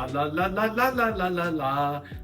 La la la la la la la la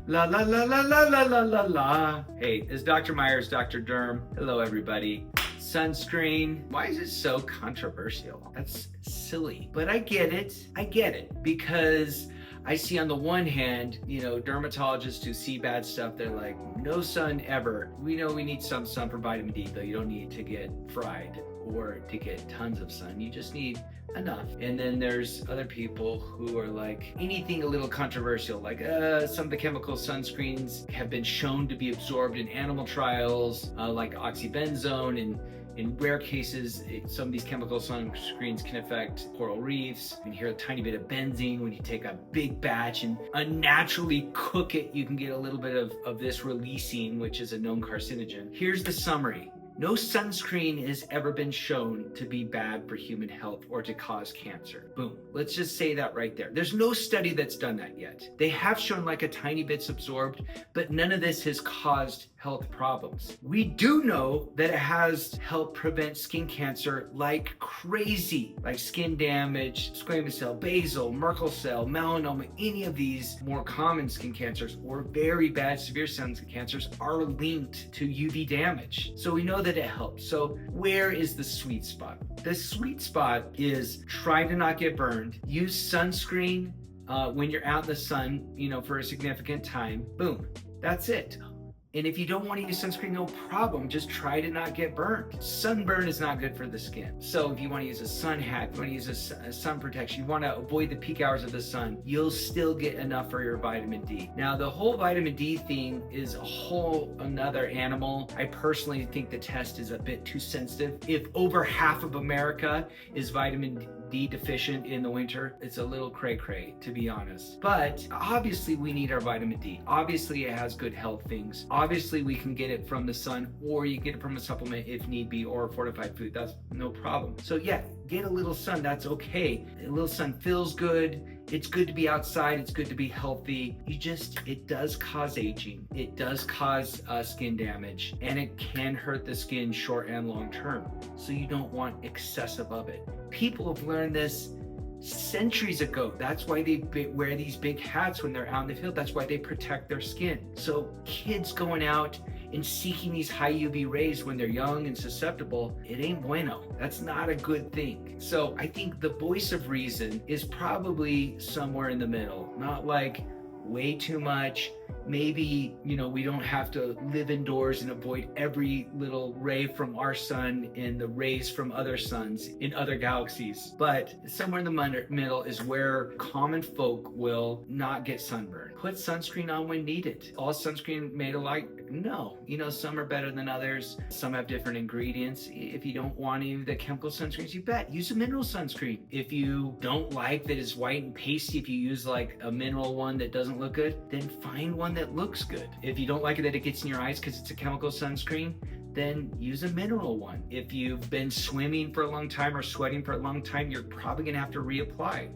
la la la la la la la la la la. Hey, this is Dr. Myers, Dr. Derm. Hello, everybody. Sunscreen. Why is it so controversial? That's silly. But I get it. I get it. Because I see on the one hand, dermatologists who see bad stuff, they're like, no sun ever. We know we need some sun for vitamin D, though you don't need to get fried or to get tons of sun. You just need enough. And then there's other people who are like, anything a little controversial, like some of the chemical sunscreens have been shown to be absorbed in animal trials, like oxybenzone, and in rare cases, some of these chemical sunscreens can affect coral reefs. You can hear a tiny bit of benzene. When you take a big batch and unnaturally cook it, you can get a little bit of this releasing, which is a known carcinogen. Here's the summary. No sunscreen has ever been shown to be bad for human health or to cause cancer. Boom. Let's just say that right there. There's no study that's done that yet. They have shown like a tiny bit's absorbed, but none of this has caused health problems. We do know that it has helped prevent skin cancer like crazy, like skin damage, squamous cell, basal, Merkel cell, melanoma. Any of these more common skin cancers or very bad severe skin cancers are linked to UV damage. So we know that it helps. So where is the sweet spot? The sweet spot is try to not get burned, use sunscreen when you're out in the sun, for a significant time. Boom, that's it. And if you don't want to use sunscreen, no problem. Just try to not get burned. Sunburn is not good for the skin. So if you want to use a sun hat, you want to use a sun protection, you want to avoid the peak hours of the sun, you'll still get enough for your vitamin D. Now, the whole vitamin D thing is a whole another animal. I personally think the test is a bit too sensitive. If over half of America is vitamin D deficient in the winter, it's a little cray-cray, to be honest. But obviously we need our vitamin D. Obviously it has good health things. Obviously we can get it from the sun, or you get it from a supplement if need be, or a fortified food. That's no problem. So yeah, get a little sun, that's okay. A little sun feels good. It's good to be outside. It's good to be healthy. It does cause aging. It does cause skin damage, and it can hurt the skin short and long term. So you don't want excessive of it. People have learned this centuries ago. That's why they wear these big hats when they're out in the field. That's why they protect their skin. So kids going out and seeking these high UV rays when they're young and susceptible, it ain't bueno. That's not a good thing. So I think the voice of reason is probably somewhere in the middle, not like way too much. Maybe, we don't have to live indoors and avoid every little ray from our sun and the rays from other suns in other galaxies. But somewhere in the middle is where common folk will not get sunburned. Put sunscreen on when needed. All sunscreen made alike? No. Some are better than others. Some have different ingredients. If you don't want any of the chemical sunscreens, you bet. Use a mineral sunscreen. If you don't like that it's white and pasty, if you use like a mineral one that doesn't look good, then find one that looks good. If you don't like it that it gets in your eyes because it's a chemical sunscreen, then use a mineral one. If you've been swimming for a long time or sweating for a long time, you're probably gonna have to reapply,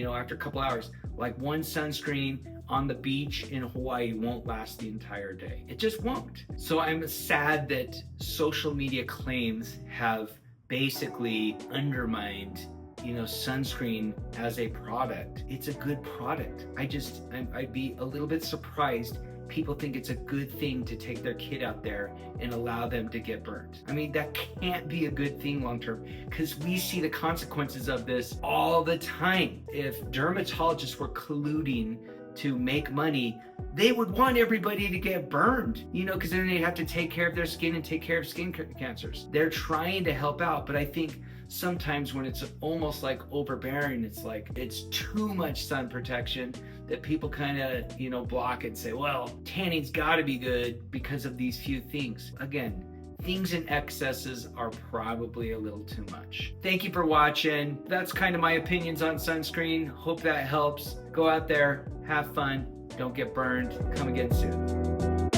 after a couple hours. Like one sunscreen on the beach in Hawaii won't last the entire day. It just won't. So I'm sad that social media claims have basically undermined sunscreen as a product. It's a good product. I'd be a little bit surprised people think it's a good thing to take their kid out there and allow them to get burnt. I mean, that can't be a good thing long term, because we see the consequences of this all the time. If dermatologists were colluding to make money, they would want everybody to get burned, because then they'd have to take care of their skin and take care of skin cancers. They're trying to help out, but I think sometimes when it's almost like overbearing, it's like it's too much sun protection that people kind of, block and say, well, tanning's got to be good because of these few things. Again, things in excesses are probably a little too much. Thank you for watching. That's kind of my opinions on sunscreen. Hope that helps. Go out there, have fun, don't get burned. Come again soon.